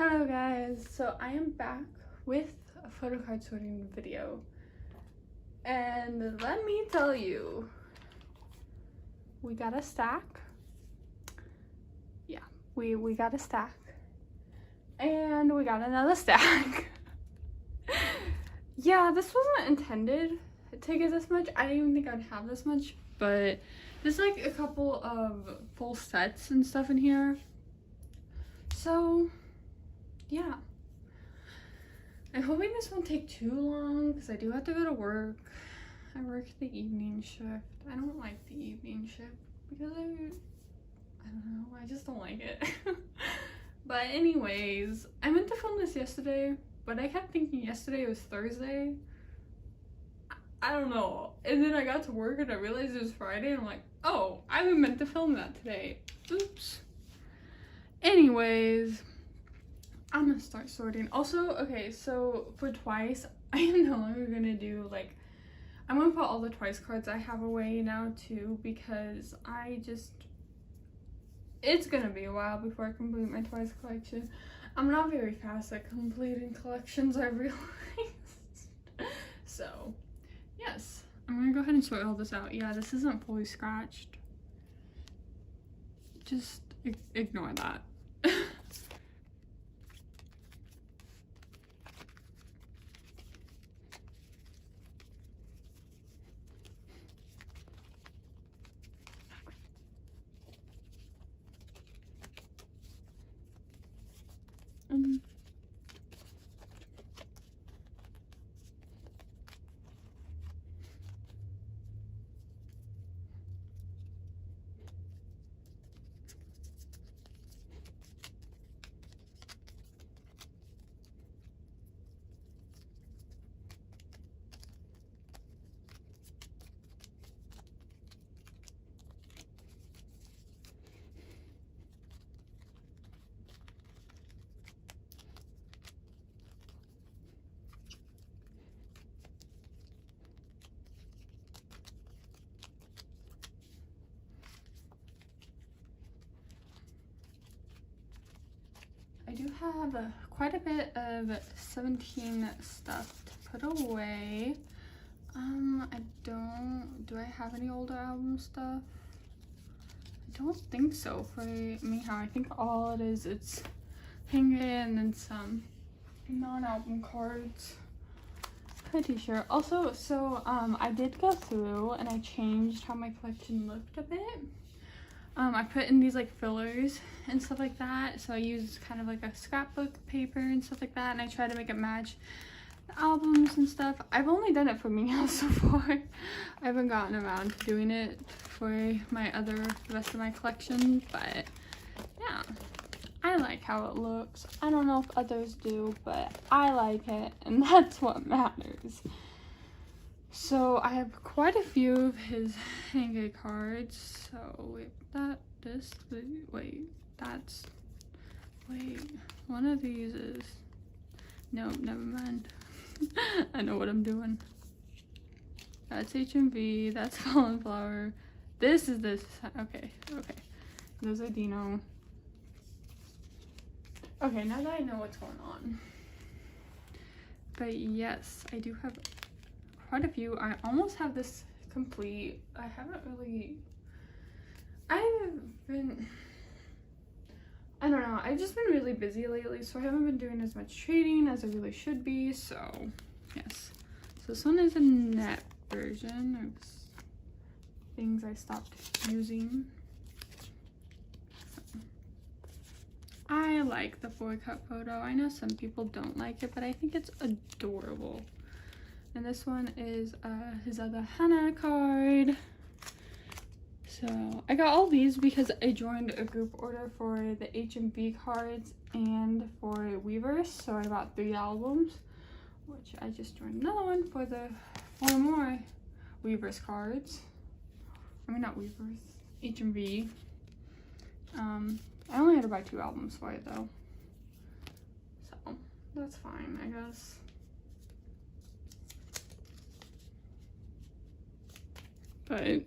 Hello guys, so I am back with a photo card sorting video, and let me tell you, we got a stack. Yeah, we got a stack, and we got another stack. Yeah, this wasn't intended to get this much. I didn't even think I'd have this much, but there's like a couple of full sets and stuff in here, so yeah. I'm hoping this won't take too long because I do have to go to work. I work the evening shift. I don't like the evening shift because I don't know, I just don't like it. But anyways, I meant to film this yesterday, but I kept thinking yesterday was Thursday. I don't know. And then I got to work and I realized it was Friday and I'm like, oh, I meant to film that today. Oops. Anyways, I'm gonna start sorting. Also, okay, so for Twice, I am no longer gonna do like, I'm gonna put all the Twice cards I have away now too, because it's gonna be a while before I complete my Twice collection. I'm not very fast at completing collections, I realized. So, yes, I'm gonna go ahead and sort all this out. Yeah, this isn't fully scratched. Just ignore that. I do have quite a bit of 17 stuff to put away. Do I have any older album stuff? I don't think so for Meow. I think all it is, it's Hangry and then some non-album cards. Pretty sure. Also, so I did go through and I changed how my collection looked a bit. I put in these like fillers and stuff like that, so I used kind of like a scrapbook paper and stuff like that, and I tried to make it match the albums and stuff. I've only done it for Meow so far. I haven't gotten around to doing it for the rest of my collection, but yeah, I like how it looks. I don't know if others do, but I like it, and that's what matters. So I have quite a few of his Hangry cards. So wait, one of these is, nope, never mind. I know what I'm doing. That's HMV, that's Fallen Flower. This is this, okay. Those are Dino. Okay, now that I know what's going on. But yes, I do have quite a few. I almost have this complete. I don't know, I've just been really busy lately, so I haven't been doing as much trading as I really should be. So yes, so this one is a net version of things I stopped using. So, I like the 4-cut photo. I know some people don't like it, but I think it's adorable. And this one is his other Hannah card. So I got all these because I joined a group order for the HMV cards and for Weavers. So I bought 3 albums, which I just joined another one for the 4 more Weavers cards. I mean, not Weavers, HMV. I only had to buy 2 albums for it though. So that's fine, I guess. But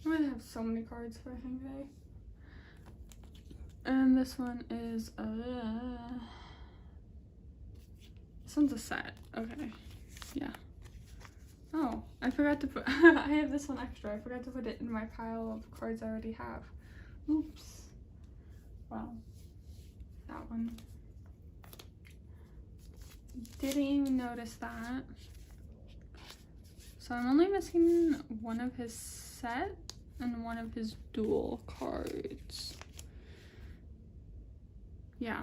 I'm gonna have so many cards for Hangry. And this one is this one's a set. Okay, yeah. Oh, I forgot to put I have this one extra. I forgot to put it in my pile of cards I already have. Oops. Wow. That one. Didn't even notice that. So I'm only missing one of his set and one of his dual cards. Yeah.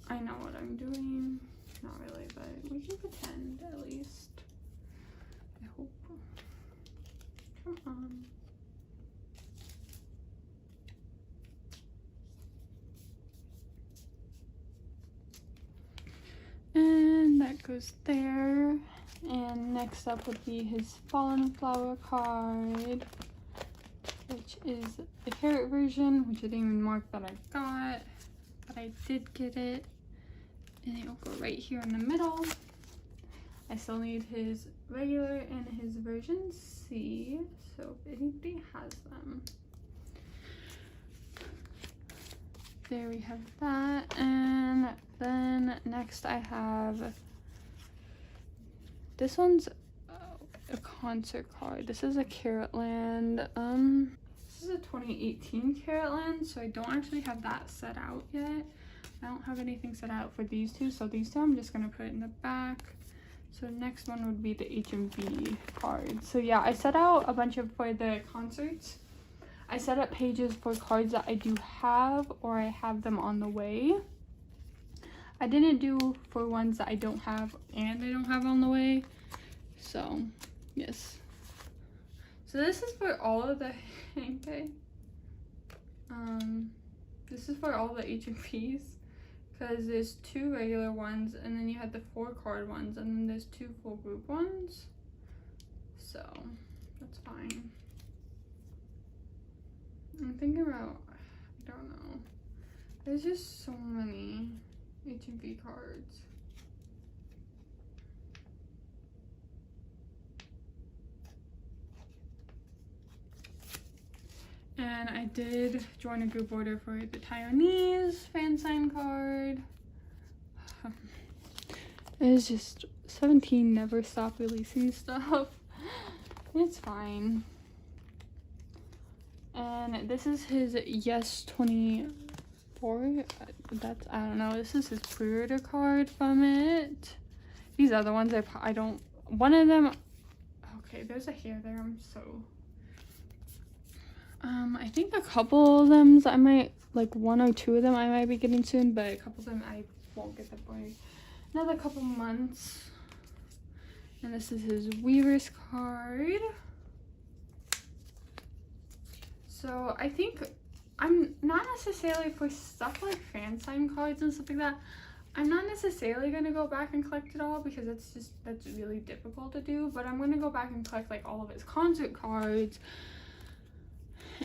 I know what I'm doing. Not really, but we can pretend at least. I hope. Come on. And that goes there. And next up would be his Fallen Flower card, which is the carrot version, which I didn't even mark that I got, but I did get it. And it will go right here in the middle. I still need his regular and his version C, so if anybody has them. There we have that. And then next I have, this one's a concert card. This is a Carrotland. This is a 2018 Carrotland, so I don't actually have that set out yet. I don't have anything set out for these two, so these two I'm just gonna put in the back. So the next one would be the HMV card. So yeah, I set out a bunch of, for the concerts, I set up pages for cards that I do have or I have them on the way. I didn't do for ones that I don't have and I don't have on the way. So yes. So this is for all of the okay. This is for all the HMVs, because there's 2 regular ones and then you have the 4 card ones and then there's 2 full group ones. So that's fine. I'm thinking about, I don't know. There's just so many HMV cards. And I did join a group order for the Taiwanese fan sign card. It's just 17 never stop releasing stuff. It's fine. And this is his Yes 24. That's, I don't know. This is his pre-order card from it. These other ones I don't. One of them. Okay, there's a hair there. I'm so. I think a couple of them I might, like 1 or 2 of them I might be getting soon, but a couple of them I won't get them for another couple months. And this is his Weaver's card. So I think I'm not necessarily for stuff like fan sign cards and stuff like that. I'm not necessarily going to go back and collect it all because that's really difficult to do, but I'm going to go back and collect like all of his concert cards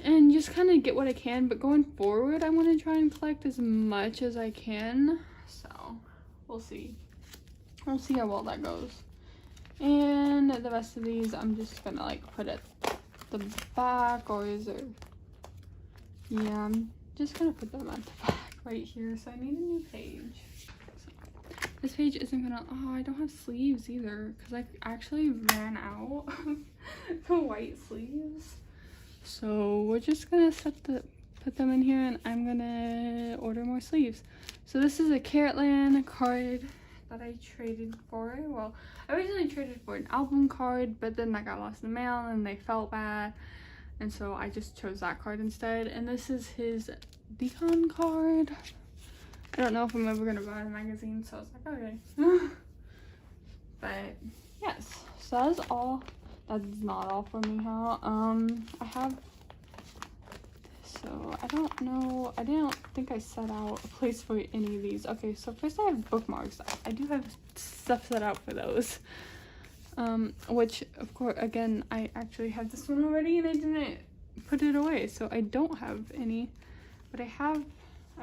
and just kind of get what I can. But going forward, I'm going to try and collect as much as I can. So we'll see. We'll see how well that goes. And the rest of these I'm just going to like put at the back, or is there? Yeah, I'm just going to put them at the back right here. So I need a new page. So this page isn't going to, oh, I don't have sleeves either because I actually ran out of the white sleeves. So we're just gonna put them in here, and I'm gonna order more sleeves. So this is a Carrotland card that I traded for. Well, I originally traded for an album card, but then that got lost in the mail and they felt bad, and so I just chose that card instead. And this is his Decon card. I don't know if I'm ever gonna buy the magazine, so I was like, okay. But yes, so that is all. That's not all for me, huh? I have, so I don't know, I didn't think I set out a place for any of these. Okay, so first I have bookmarks. I do have stuff set out for those, which of course, again, I actually have this one already and I didn't put it away, so I don't have any, but I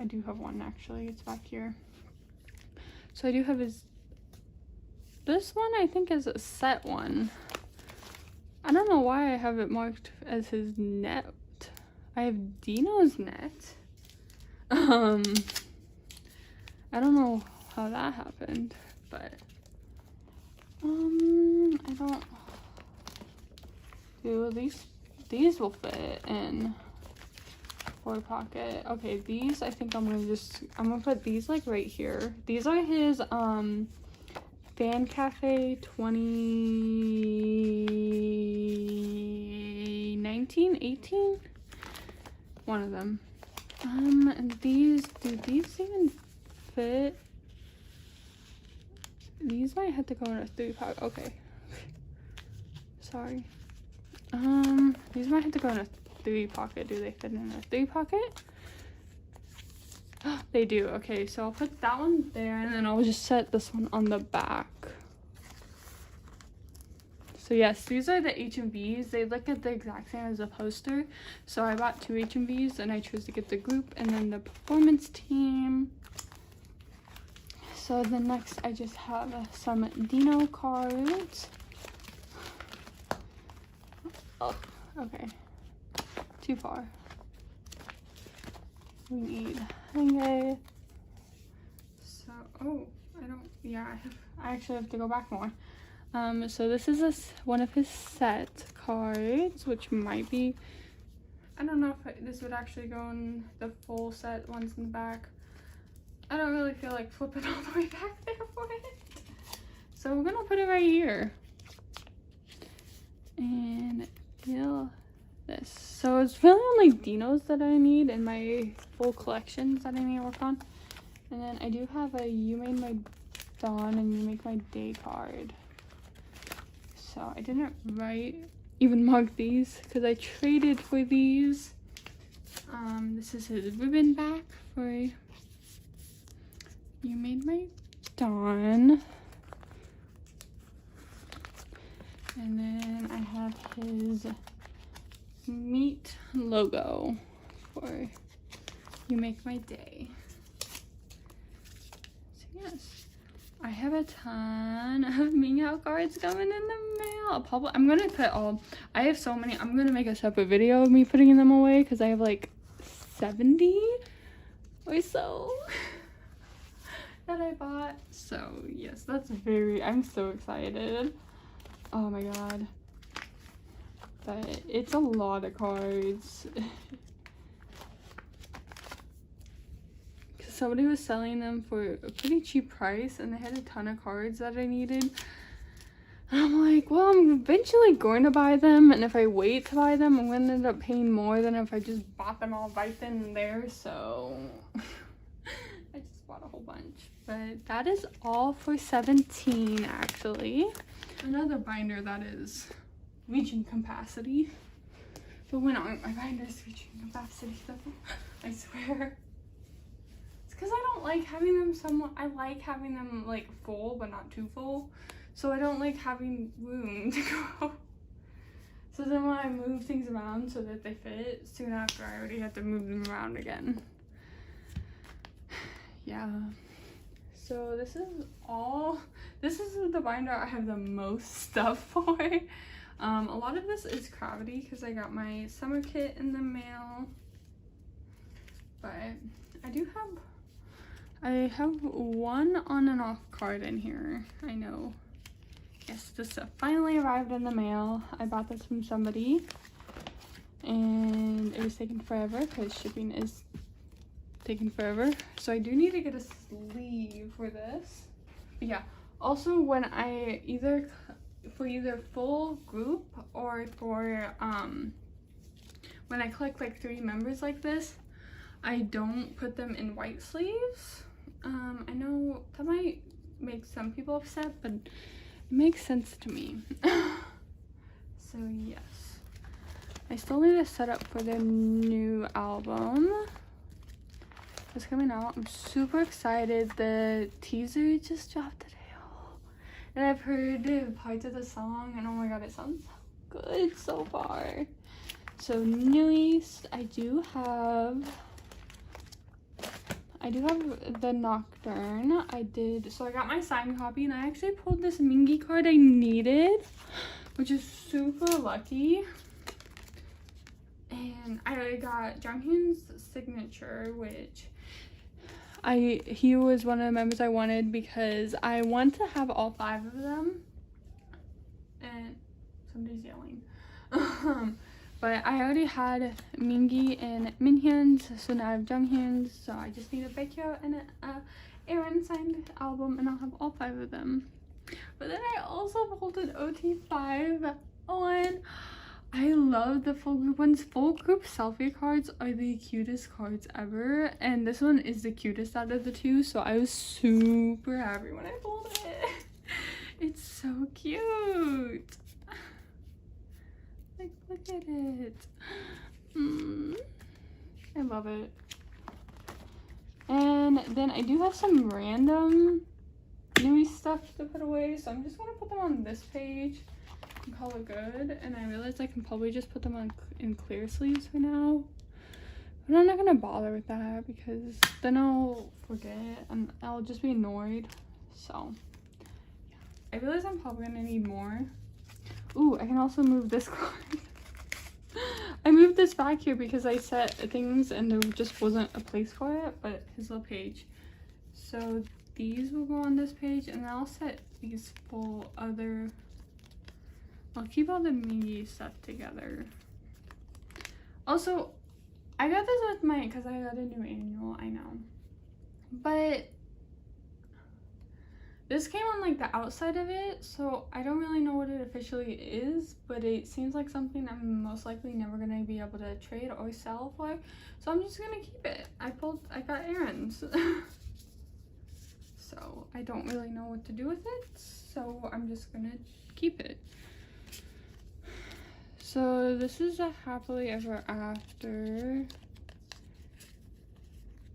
do have one actually. It's back here. So I do have this one I think is a set one. I don't know why I have it marked as his net I have Dino's net. I don't know how that happened, but I don't do these will fit in 4 pocket. Okay, these I think I'm gonna put these like right here. These are his Fan Cafe 2019, 18, one of them. And these, do these even fit? These might have to go in a 3 pocket. Okay, sorry. These might have to go in a 3 pocket. Do they fit in a 3 pocket? They do. Okay, so I'll put that one there, and then I'll just set this one on the back. So yes, these are the HMVs. They look at the exact same as a poster. So I bought 2 HMVs, and I chose to get the group and then the performance team. So the next, I just have some Dino cards. Oh, okay. Too far. We need okay. So I actually have to go back more. So this is one of his set cards, which might be, I don't know if this would actually go in the full set ones in the back. I don't really feel like flipping all the way back there for it. So we're gonna put it right here. And feel this. So it's really only Dinos that I need in my full collections that I need to work on. And then I do have a You Made My Dawn and You Make My Day card. So I didn't even mark these because I traded for these. This is his ribbon back for You Made My Dawn. And then I have his Meet logo for You Make My Day. So yes, I have a ton of Meow cards coming in the mail. I'm gonna put I have so many. I'm gonna make a separate video of me putting them away because I have like 70 or so that I bought. So yes, I'm so excited. Oh my god. But it's a lot of cards. Cause somebody was selling them for a pretty cheap price and they had a ton of cards that I needed. And I'm like, well, I'm eventually going to buy them, and if I wait to buy them, I'm going to end up paying more than if I just bought them all right then and there, so I just bought a whole bunch. But that is all for 17, actually. Another binder that is reaching capacity. But when aren't my binders reaching capacity though? I swear. It's because I don't like having them I like having them like full but not too full. So I don't like having room to go. So then when I move things around so that they fit, soon after I already have to move them around again. Yeah. So this is the binder I have the most stuff for. A lot of this is CRAVITY because I got my summer kit in the mail. But I have one on and off card in here. I know. Yes, this stuff finally arrived in the mail. I bought this from somebody and it was taking forever because shipping is taking forever. So I do need to get a sleeve for this. But yeah, also when I either full group or for when I collect like 3 members like this, I don't put them in white sleeves. I know that might make some people upset, but it makes sense to me. So yes, I still need to set up for their new album. It's coming out. I'm super excited. The teaser just dropped today. And I've heard parts of the song and oh my god, it sounds so good so far. So newest, I do have the Nocturne. So I got my signed copy and I actually pulled this Mingy card I needed, which is super lucky. And then I got Junghoon's signature, which he was one of the members I wanted because I want to have all 5 of them. And somebody's yelling. But I already had Mingi and Minhyun's, so now I have Junghoon's, so I just need a Baekhyun and a Aaron signed album, and I'll have all 5 of them. But then I also pulled an OT5 on. I love the full group ones. Full group selfie cards are the cutest cards ever, and this one is the cutest out of the 2, so I was super happy when I pulled it. It's so cute. Like, look at it. I love it. And then I do have some random new stuff to put away, so I'm just gonna put them on this page and call it good. And I realized I can probably just put them on in clear sleeves for now, but I'm not gonna bother with that because then I'll forget and I'll just be annoyed. So yeah. I realize I'm probably gonna need more. Ooh, I can also move this card. I moved this back here because I set things and there just wasn't a place for it, but his little page. So these will go on this page, and I'll set these full other. I'll keep all the Mingy stuff together. Also, I got this with my, because I got a new annual, I know. But this came on like the outside of it, so I don't really know what it officially is, but it seems like something I'm most likely never gonna be able to trade or sell for. So I'm just gonna keep it. I got errands. So I don't really know what to do with it, so I'm just gonna keep it. So this is a happily ever after.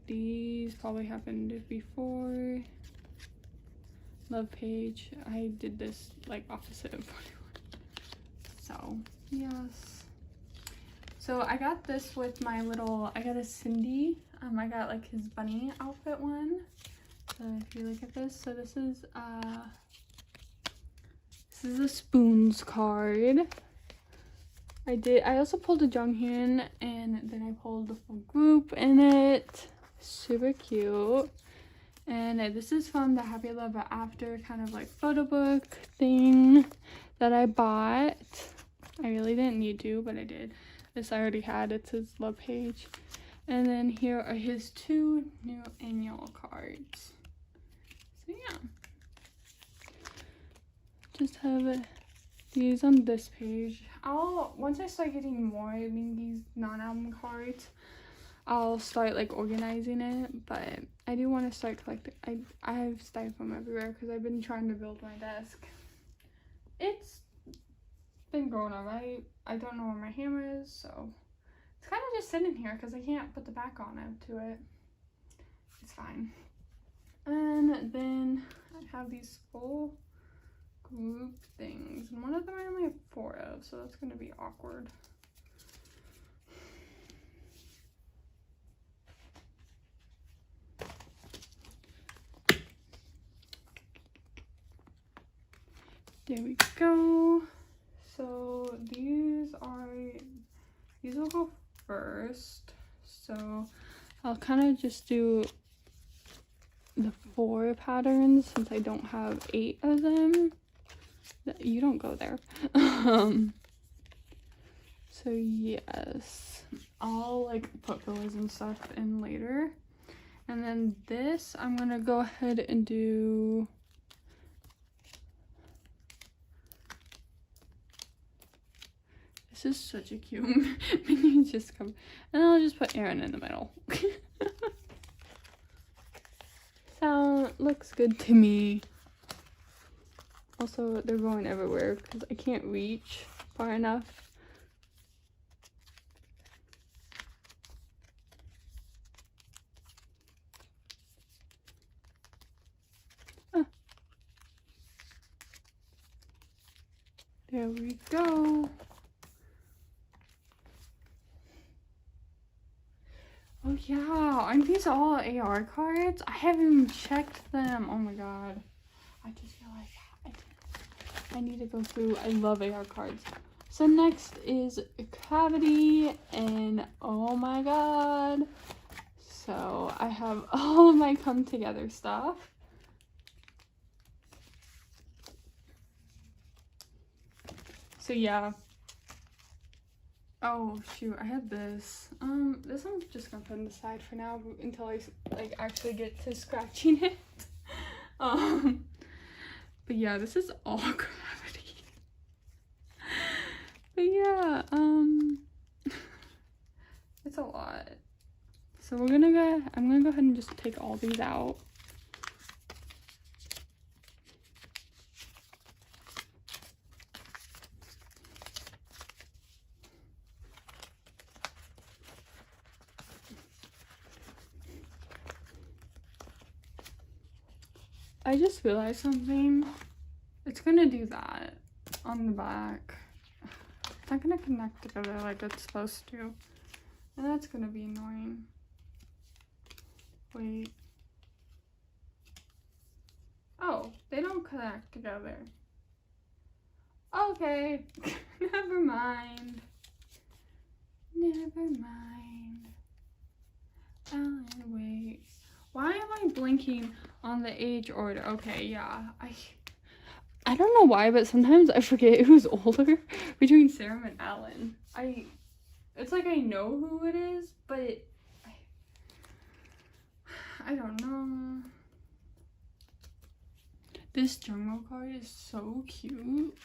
These probably happened before. Love page. I did this like opposite of 41. So yes. So I got this with my little, I got a Cindy. I got like his bunny outfit one. So if you look at this, so this is a Spoons card. I also pulled a Junghoon, and then I pulled the full group in it. Super cute. And this is from the Happy Love After kind of like photo book thing that I bought. I really didn't need to, but I did. This I already had. It's his love page. And then here are his 2 new annual cards. So yeah. Just have these on this page. Once I start getting more, I mean these non-album cards, I'll start like organizing it, but I do want to start collecting. I have styrofoam everywhere because I've been trying to build my desk. It's been going alright. I don't know where my hammer is, so it's kind of just sitting here because I can't put the back on it to it. It's fine. And then I have these full group things, and one of them I only have 4 of, so that's going to be awkward. There we go. So these will go first. So I'll kind of just do the 4 patterns since I don't have 8 of them. You don't go there. So yes, I'll like put fillers and stuff in later. And then this, I'm gonna go ahead and do this is such a cute mini just come, and I'll just put Aaron in the middle. So looks good to me. Also, they're going everywhere because I can't reach far enough. There we go. Oh yeah, aren't these all AR cards? I haven't even checked them. Oh my god. I just feel like I need to go through. I love AR cards. So next is CRAVITY, and oh my god. So I have all of my come together stuff. So yeah. Oh shoot, I had this. This I'm just gonna put on the side for now until I like actually get to scratching it. But yeah, this is all CRAVITY. But yeah, it's a lot. So I'm gonna go ahead and just take all these out. I just realized something. It's gonna do that on the back. It's not gonna connect together like it's supposed to. And that's gonna be annoying. Wait. Oh, they don't connect together. Okay. Never mind. Never mind. Alan, wait. Why am I blinking on the age order? Okay, yeah. I don't know why, but sometimes I forget who's older between Sarah and Alan. It's like I know who it is, but I don't know. This Jungle card is so cute.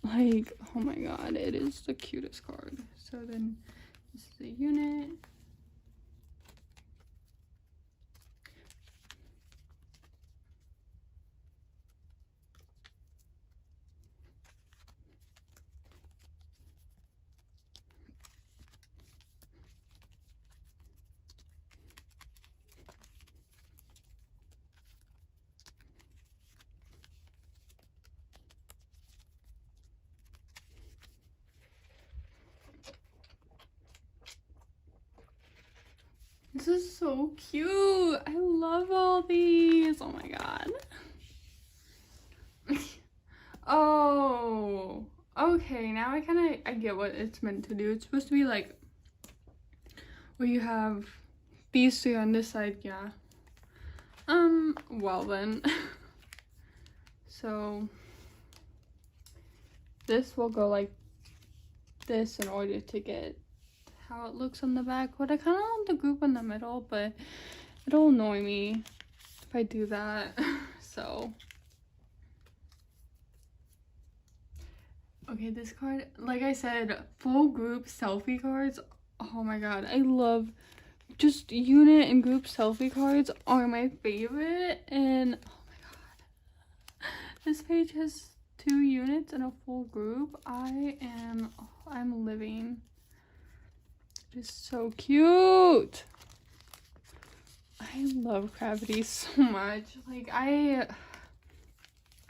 Like, oh my god, it is the cutest card. So then this is the unit. This is so cute. I love all these. Oh my god. Oh, okay. Now I get what it's meant to do. It's supposed to be like where you have these three on this side, yeah. Well then. So this will go like this in order to get how it looks on the back. But I kind of want the group in the middle, but it'll annoy me if I do that. So okay, this card, like I said, full group selfie cards. Oh my god, I love just unit and group selfie cards are my favorite. And oh my god, this page has 2 units and a full group. I'm living. It's so cute. I love CRAVITY so much. Like I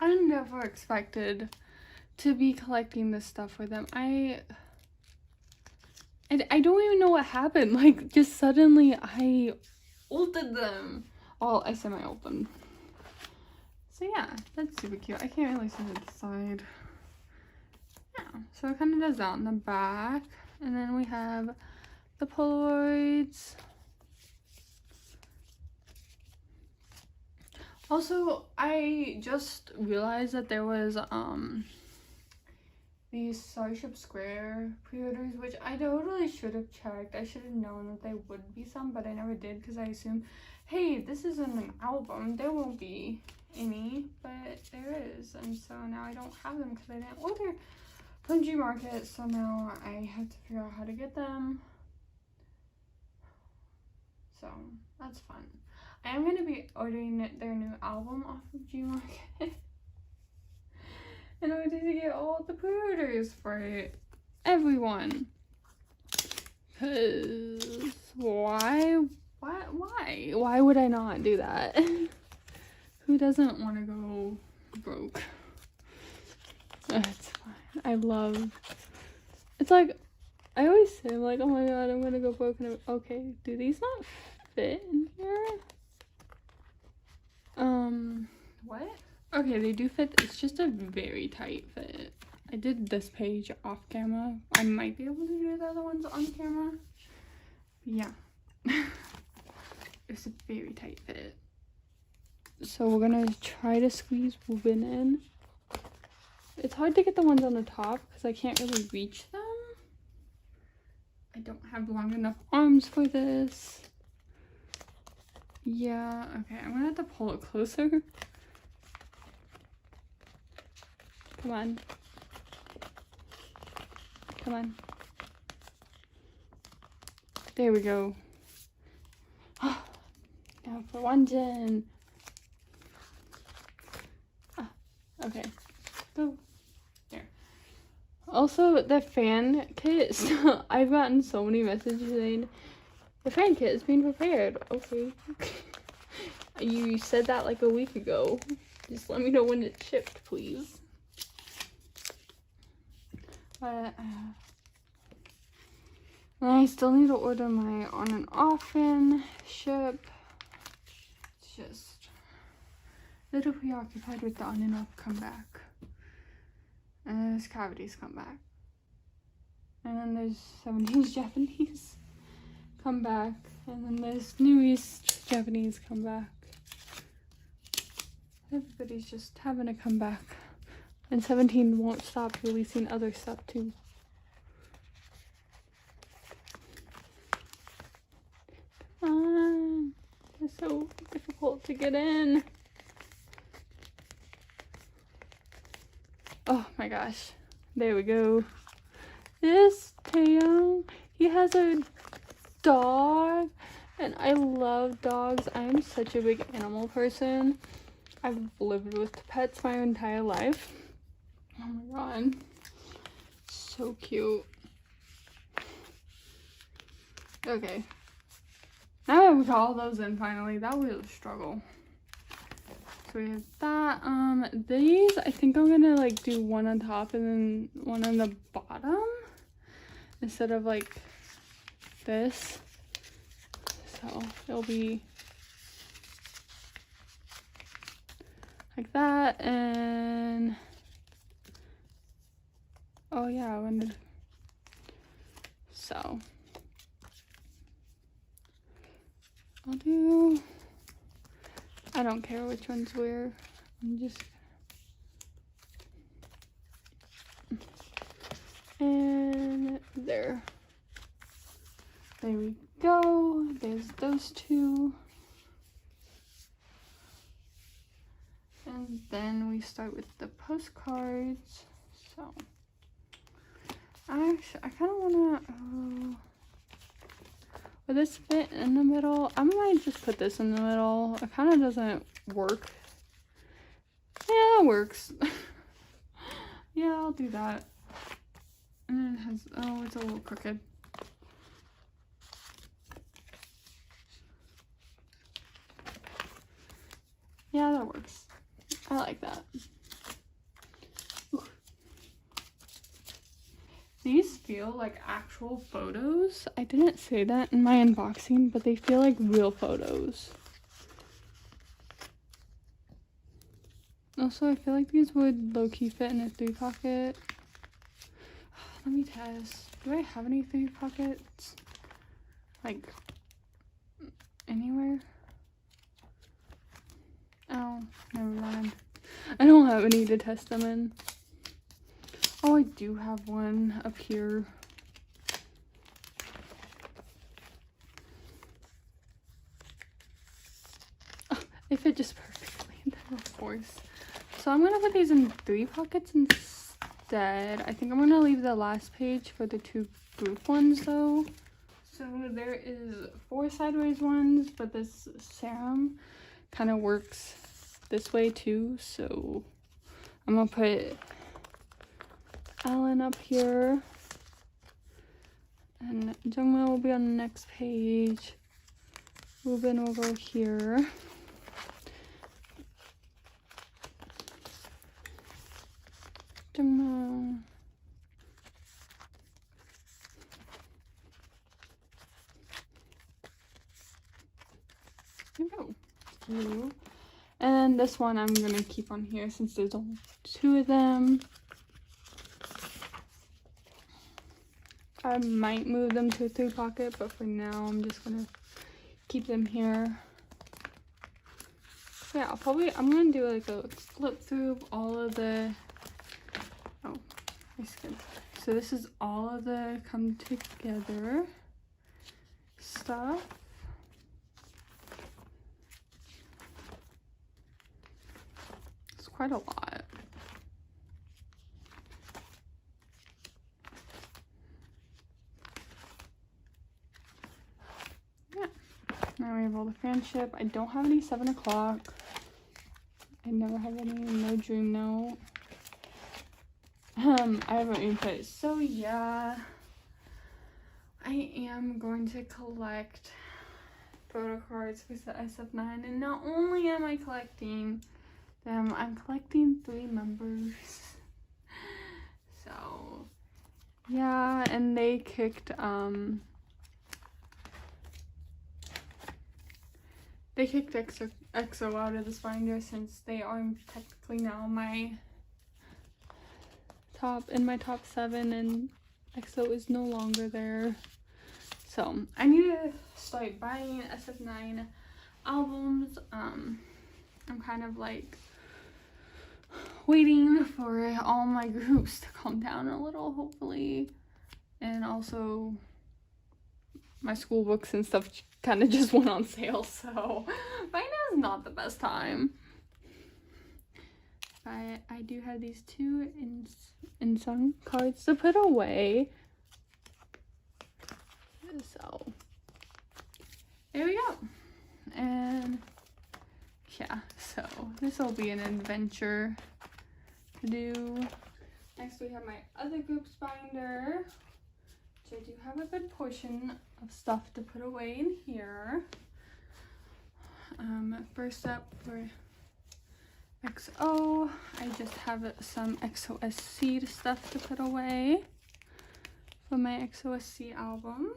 never expected to be collecting this stuff for them. I don't even know what happened. Like just suddenly I ulted them. Well, I semi-ult them. So yeah, that's super cute. I can't really see the side. Yeah, so it kind of does that on the back. And then we have the Polaroids. Also, I just realized that there was these Starship Square pre-orders, which I totally should have checked. I should have known that there would be some, but I never did because I assumed, hey, this isn't an album, there won't be any, but there is. And so now I don't have them because I didn't order from Gmarket, so now I have to figure out how to get them. So that's fun. I am going to be ordering their new album off of Gmarket in order to get all the pre-orders for everyone. Cause why would I not do that? Who doesn't want to go broke? It's fine. I love. It's like I always say, I'm like, oh my god, I'm gonna go broke. And okay, do these not fit in here? What? Okay, they do fit. It's just a very tight fit. I did this page off camera. I might be able to do the other ones on camera. Yeah. It's a very tight fit. So we're gonna try to squeeze woven in. It's hard to get the ones on the top because I can't really reach them. I don't have long enough arms for this. Yeah, okay, I'm gonna have to pull it closer. Come on. Come on. There we go. Now for one gen. Okay. Go. There. Also, the fan kit. I've gotten so many messages saying the fan kit is being prepared. Okay. You said that like a week ago. Just let me know when it's shipped, please. But I still need to order my on and often ship. It's just a little preoccupied with the on and off comeback. And there's CRAVITY's comeback. And then there's 17's Japanese comeback. And then there's ONEUS Japanese comeback. Everybody's just having a comeback. And 17 won't stop releasing other stuff too. Come on. It's so difficult to get in. Oh my gosh. There we go. This Taeyong, he has a dog. And I love dogs. I am such a big animal person. I've lived with pets my entire life. Oh my god. So cute. Okay. Now that we got all those in finally, that was a struggle. So we have that. These, I think I'm gonna like do one on top and then one on the bottom. Instead of like this. So it'll be like that, and oh yeah, I wanted, so I'll do, I don't care which one's where, I'm just, and there we go. There's those two. And then we start with the postcards. So actually, I kind of want to, will this fit in the middle? I might just put this in the middle. It kind of doesn't work. Yeah, that works. Yeah, I'll do that. And then it has, oh, it's a little crooked. Yeah, that works. I like that. Ooh. These feel like actual photos. I didn't say that in my unboxing, but they feel like real photos. Also, I feel like these would low-key fit in a 3-pocket. Let me test. Do I have any 3 pockets? Like, anywhere? Oh, never mind. I don't have any to test them in. Oh, I do have one up here. Oh, they fit just perfectly, of course. So I'm gonna put these in 3 pockets instead. I think I'm gonna leave the last page for the 2 group ones though. So there is 4 sideways ones, but this serum kind of works this way too, so I'm gonna put Alan up here and Jungma will be on the next page. Ruben will go here. Jungma. There we go. Blue. And then this one I'm gonna keep on here since there's only 2 of them. I might move them to a 3 pocket, but for now I'm just gonna keep them here. Yeah, I'm gonna do like a flip through of all of the, oh, I skipped. So this is all of the come together stuff. It's quite a lot. Yeah. Now we have all the Fanship. I don't have any 7 o'clock. I never have any, no Dream Note. I haven't even put it. So yeah, I am going to collect Photocards with the SF9, and not only am I collecting them, I'm collecting 3 members. So yeah, and they kicked EXO out of this binder, since they are technically now my top 7, and EXO is no longer there. So I need to start buying SF9 albums. I'm kind of like waiting for all my groups to calm down a little, hopefully, and also my school books and stuff kind of just went on sale, so right now is not the best time. But I do have these 2 Unoxings cards to put away. So there we go. And yeah, so this will be an adventure to do. Next we have my other groups binder, which I do have a good portion of stuff to put away in here. First up for XO, I just have some XOSC stuff to put away for my XOSC album.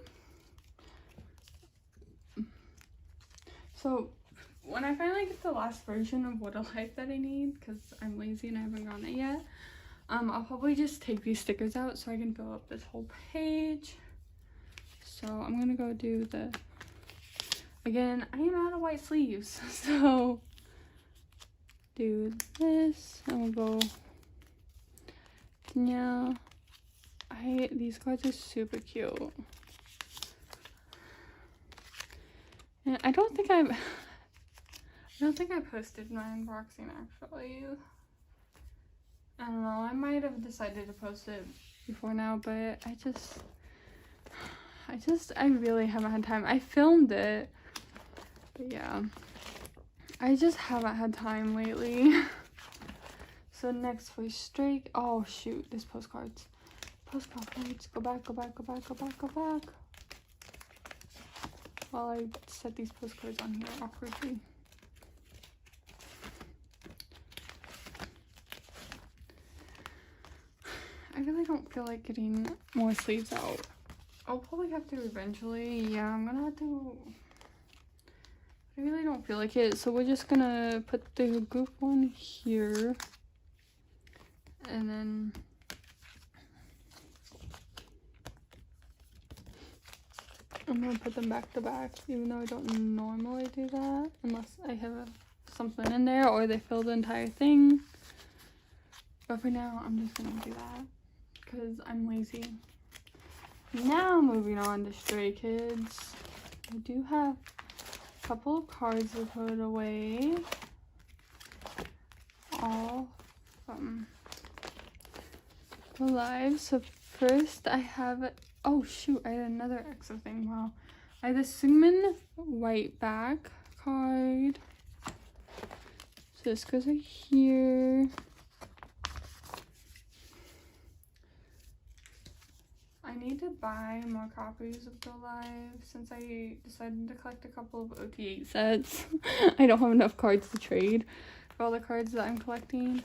So when I finally get the last version of What a Life that I need, because I'm lazy and I haven't gotten it yet, I'll probably just take these stickers out so I can fill up this whole page. So I'm gonna go do the, again, I am out of white sleeves, so do this, and we'll go, yeah, these cards are super cute. And I don't think I posted my unboxing, actually. I don't know, I might have decided to post it before now, but I really haven't had time. I filmed it, but yeah, I just haven't had time lately. So next for Strike, oh shoot, this postcards, go back. While I set these postcards on here awkwardly. I really don't feel like getting more sleeves out. I'll probably have to eventually. Yeah, I'm gonna have to. I really don't feel like it, so we're just gonna put the group one here, and then I'm gonna put them back to back, even though I don't normally do that unless I have something in there or they fill the entire thing. But for now, I'm just gonna do that because I'm lazy. Now moving on to Stray Kids. I do have a couple of cards to put away. All from the live. So first I have, oh shoot, I had another EXO thing. Wow. I have the Sigmund white back card. So this goes right here. I need to buy more copies of the live since I decided to collect a couple of OT8 sets. I don't have enough cards to trade for all the cards that I'm collecting.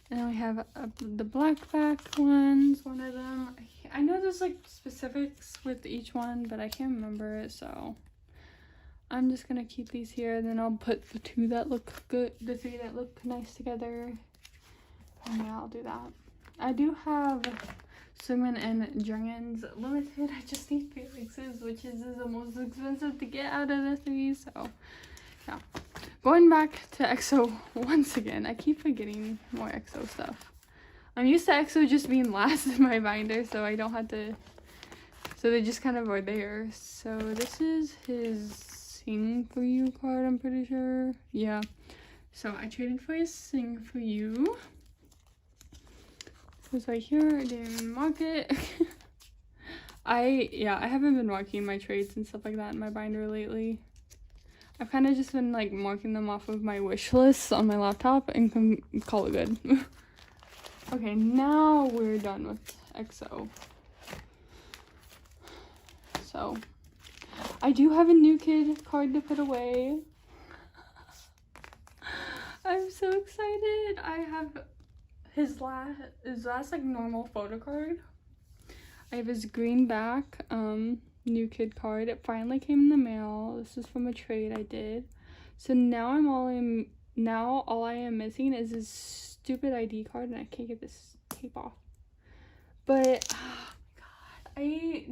And then we have the black back ones, one of them. I know there's like specifics with each one, but I can't remember it, so I'm just gonna keep these here, and then I'll put the 2 that look good, the 3 that look nice together, and yeah, I'll do that. I do have, Swingman and Dragons Limited. I just need Felix's, which is the most expensive to get out of the 3, so yeah. Going back to EXO once again. I keep forgetting more EXO stuff. I'm used to EXO just being last in my binder, so I don't have to, so they just kind of are there. So this is his Sing For You card, I'm pretty sure. Yeah. So I traded for his Sing For You. It was right here. I didn't even mark it. I haven't been marking my trades and stuff like that in my binder lately. I've kind of just been like marking them off of my wish list on my laptop and can call it good. Okay, now we're done with EXO. So I do have a new kid card to put away. I'm so excited. I have his last like normal photo card. I have his green back new kid card. It finally came in the mail. This is from a trade I did. So now all I am missing is his stupid ID card, and I can't get this tape off. But oh God, I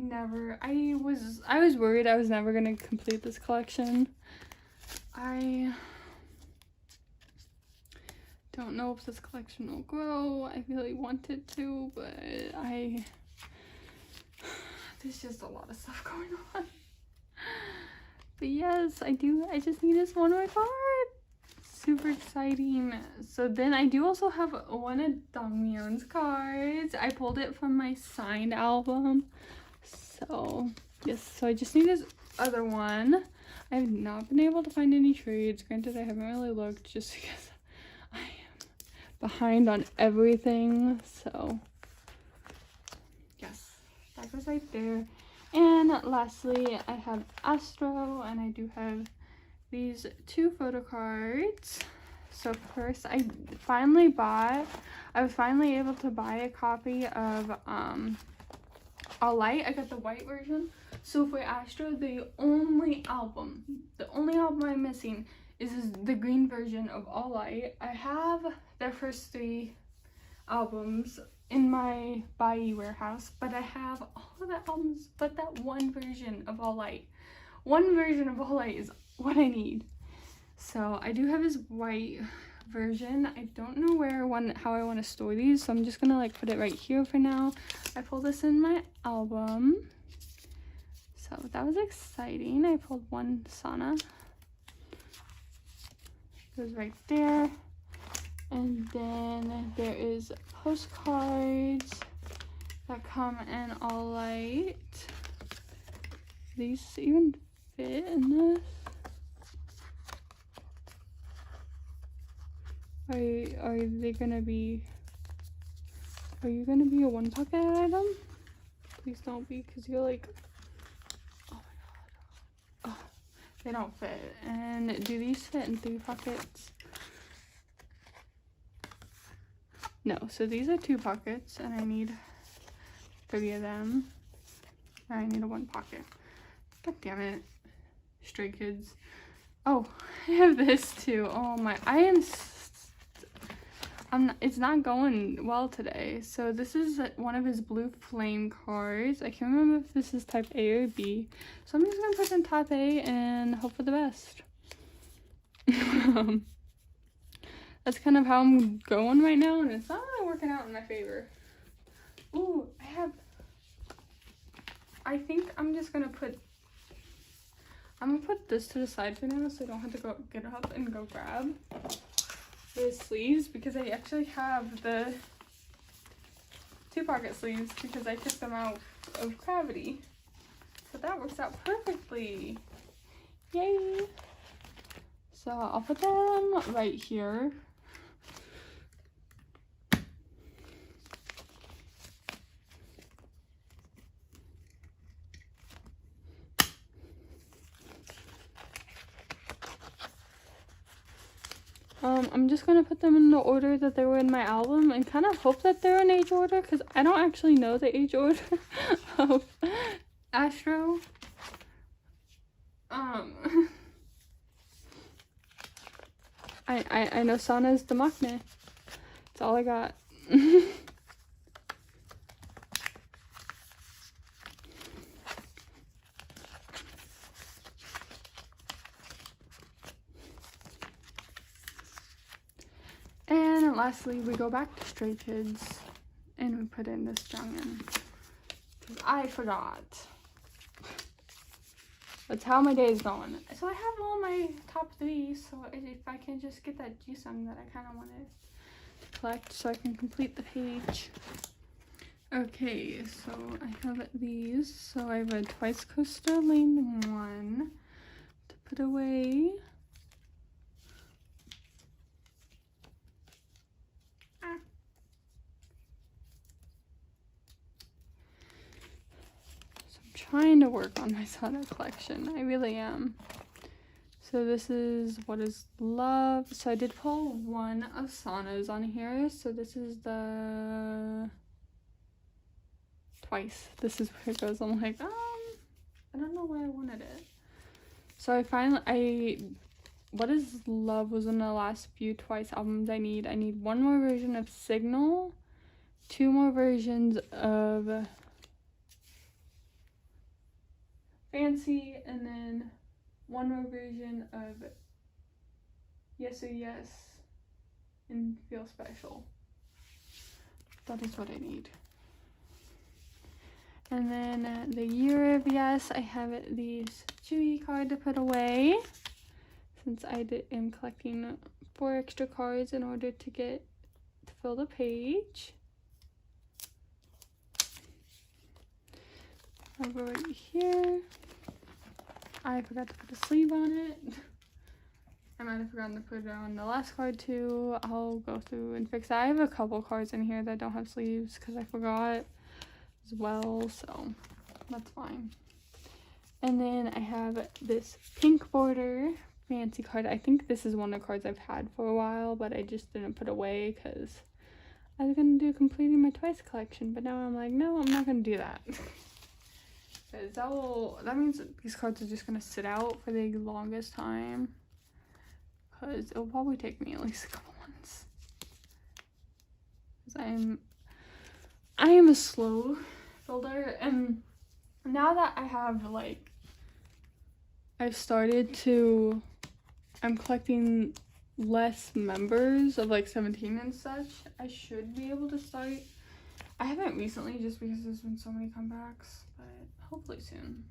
was worried I was never gonna complete this collection. I don't know if this collection will grow. I really want it to, but there's just a lot of stuff going on. But yes, I just need this one more card. Super exciting. So then I do also have one of Dongmyeon's cards. I pulled it from my signed album. So yes, so I just need this other one. I have not been able to find any trades. Granted, I haven't really looked just because I am behind on everything. So yes, that goes right there. And lastly, I have Astro, and I do have these 2 photo cards. So first, I was finally able to buy a copy of All Light. I got the white version. So for Astro, the only album I'm missing is the green version of All Light. I have their first 3 albums in my Bai warehouse, but I have all of the albums but that one version of All Light. One version of All Light is what I need. So I do have his white version. I don't know how I want to store these, so I'm just gonna like put it right here for now. I pulled this in my album, so that was exciting. I pulled one Sana. It was right there. And then there is postcards that come in All Light. These even fit in this? Are you gonna be a one pocket item? Please don't be, because you're like, oh my god. Oh, they don't fit. And do these fit in 3 pockets? No, so these are 2 pockets, and I need 3 of them. And I need a 1 pocket. God damn it. Stray Kids. Oh, I have this too. Oh my, it's not going well today. So this is one of his blue flame cards. I can't remember if this is type A or B. So I'm just gonna put in type A and hope for the best. That's kind of how I'm going right now, and it's not really working out in my favor. Ooh, I think I'm gonna put this to the side for now, so I don't have to go get up and go grab the sleeves, because I actually have the 2 pocket sleeves because I took them out of CRAVITY. So that works out perfectly. Yay! So I'll put them right here. I'm just gonna put them in the order that they were in my album and kind of hope that they're in age order, because I don't actually know the age order of Astro. I know Sana's the Maknae. That's all I got. then lastly, we go back to Stray Kids and we put in this Jungin. Because I forgot. That's how my day is going. So I have all my top 3, so if I can just get that Jisung that I kind of wanted to collect so I can complete the page. Okay, so I have these. So I have a Twice Coaster Lane 1 to put away. Trying to work on my Sana collection. I really am. So this is What is Love. So I did pull one of Sana's on here. So this is the Twice. This is where it goes. I'm like, I don't know why I wanted it. So What is Love was one of the last few Twice albums I need. I need one more version of Signal, 2 more versions of Fancy, and then 1 more version of Yes or Yes and Feel Special. That is what I need. And then the Year of Yes, I have these Chewy card to put away since I am collecting 4 extra cards in order to fill the page. Over right here. I forgot to put a sleeve on it. I might have forgotten to put it on the last card too. I'll go through and fix that. I have a couple cards in here that don't have sleeves because I forgot as well, so that's fine. And then I have this pink border Fancy card. I think this is one of the cards I've had for a while, but I just didn't put away because I was going to do completing my Twice collection, but now I'm like, no, I'm not going to do that. That means that these cards are just gonna sit out for the longest time, because it'll probably take me at least a couple months, because I am a slow builder, and now that I have I'm collecting less members of 17 and such, I should be able to start. I haven't recently just because there's been so many comebacks, but hopefully soon.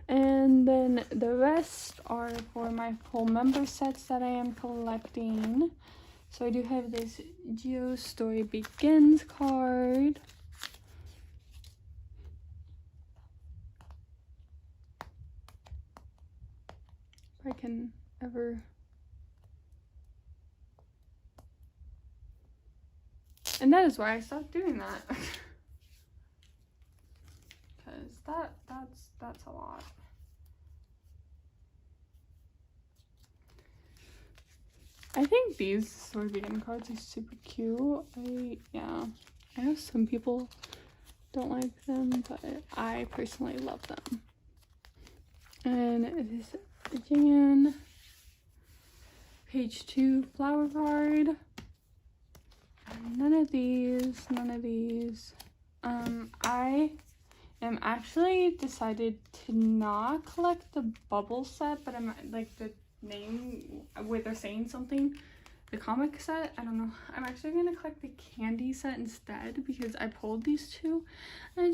And then the rest are for my full member sets that I am collecting. So I do have this Geo Story Begins card. If I can ever... And that is why I stopped doing that. Because that's a lot. I think these Story Begin cards are super cute. I know some people don't like them, but I personally love them. And this Jin page 2 flower card. None of these. I am actually decided to not collect the bubble set, but I'm the name where they're saying something, the comic set. I don't know. I'm actually gonna collect the candy set instead because I pulled these 2, and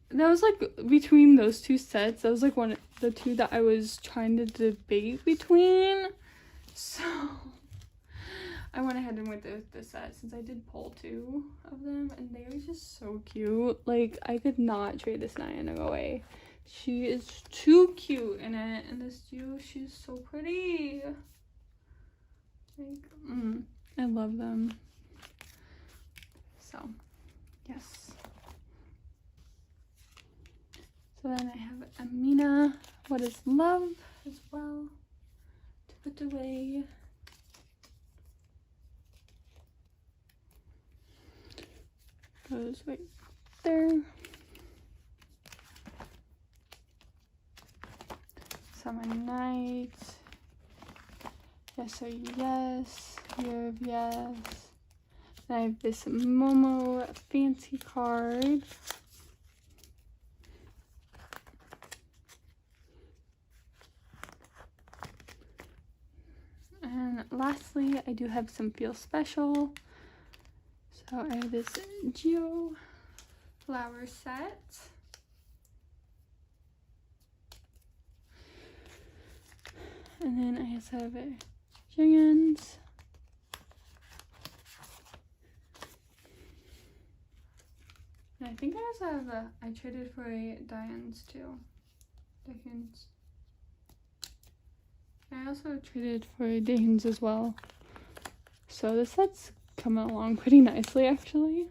that was between those 2 sets. That was one of the 2 that I was trying to debate between. So I went ahead and went with the set since I did pull 2 of them, and they were just so cute. I could not trade this Nyan away. She is too cute in it, and this Geo, she's so pretty. I love them. So, yes. So then I have Amina, What is Love, as well, to put away. Goes right there. Summer Night, Yes or Yes, Year of Yes. Then I have this Momo Fancy card. And lastly, I do have some Feel Special. So I have this Geo flower set. And then I also have Jiggins. And I think I also have I traded for a Diane's too. Diane's. I also traded for a Danes as well. So this set's coming along pretty nicely actually.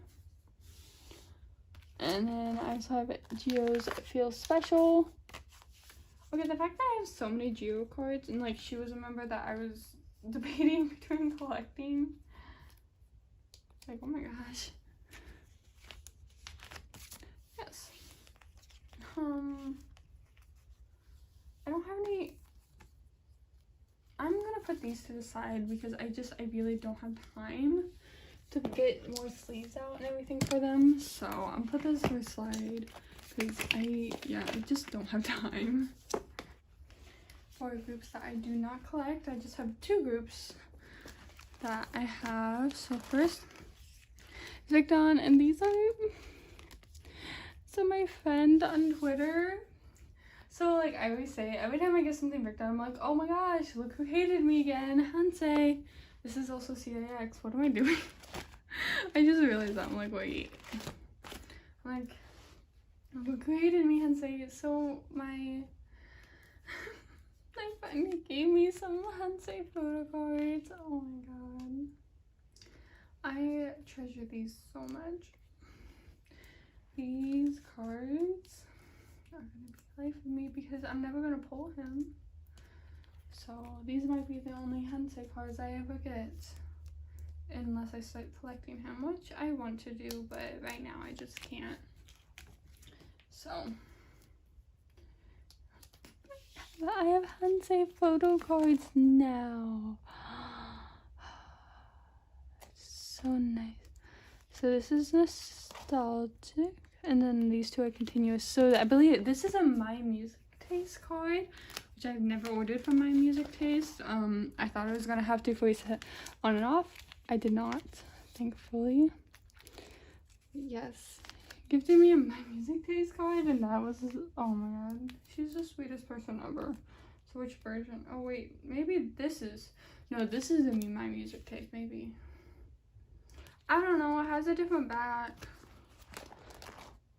And then I also have Geo's Feel Special. Okay, the fact that I have so many Geo cards and like she was a member that I was debating between collecting. Like, oh my gosh. Yes. I don't have any. I'm gonna put these to the side because I really don't have time to get more sleeves out and everything for them. So I'm put this to the side because I just don't have time for groups that I do not collect. I just have 2 groups that I have. So first is Victon, and these are so my friend on Twitter. So like I always say, every time I get something Victon, I'm like, oh my gosh, look who hated me again, Hansei. This is also CIX. What am I doing? I just realized that. I'm like, wait. I'm like, look who hated me, Hansei. So my friend gave me some Hansei photo cards. Oh my god. I treasure these so much. These cards are gonna be life with me because I'm never gonna pull him. So these might be the only Hansei cards I ever get. Unless I start collecting him, which I want to do, but right now I just can't. So I have Hansei photo cards now. So nice. So this is nostalgic, and then these 2 are continuous. So I believe this is a My Music Taste card, which I've never ordered from My Music Taste. I thought I was gonna have to voice it on and off. I did not, thankfully. Yes, gifted me a My Music Taste card, and that was, oh my god, she's the sweetest person ever. So which version? Oh wait, maybe this is, no, this is in My Music Taste, maybe. I don't know, it has a different back.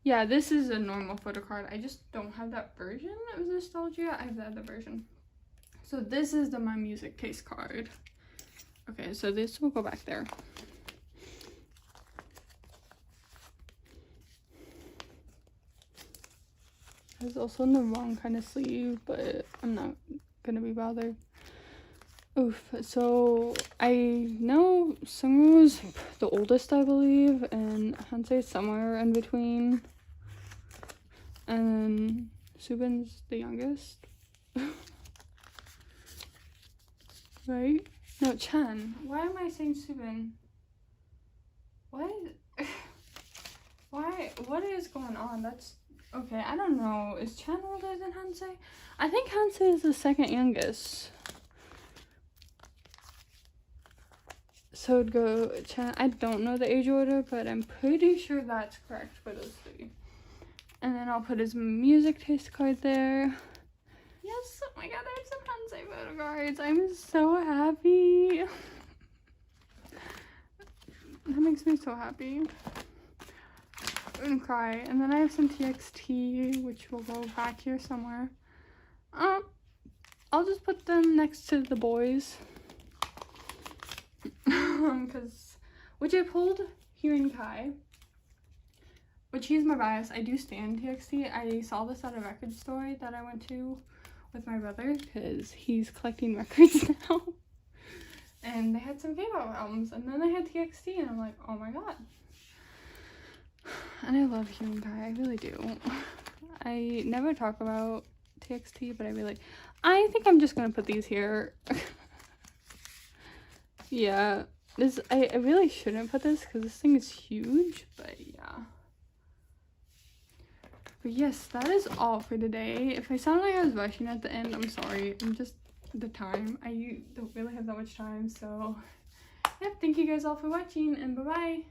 Yeah, this is a normal photo card. I just don't have that version of Nostalgia. I have the other version. So this is the My Music Taste card. Okay, so this will go back there. It's also in the wrong kind of sleeve, but I'm not gonna be bothered. Oof. So I know Sungwoo's the oldest, I believe, and Hansei's somewhere in between. And then Subin's the youngest. Right? No, Chen. Why am I saying Subin? What? Why? What is going on? That's okay. I don't know. Is Chen older than Hansei? I think Hansei is the second youngest. So it'd go Chen. I don't know the age order, but I'm pretty sure that's correct for those 3. And then I'll put his music taste card there. Yes, oh my god, I have some Hansei photo cards. I'm so happy. That makes me so happy. I'm gonna cry. And then I have some TXT, which will go back here somewhere. I'll just put them next to the boys. Which I pulled here in Kai. Which he's my bias. I do stand TXT. I saw this at a record store that I went to with my brother because he's collecting records now. And they had some K-pop albums, and then they had TXT, and I'm like, oh my god. And I love Human Kai, I really do. I never talk about TXT, but I think I'm just gonna put these here. Yeah, I really shouldn't put this because this thing is huge, but yeah. But yes, that is all for today. If I sound like I was rushing at the end, I'm sorry. I'm just the time. I don't really have that much time, so yep, thank you guys all for watching, and bye bye.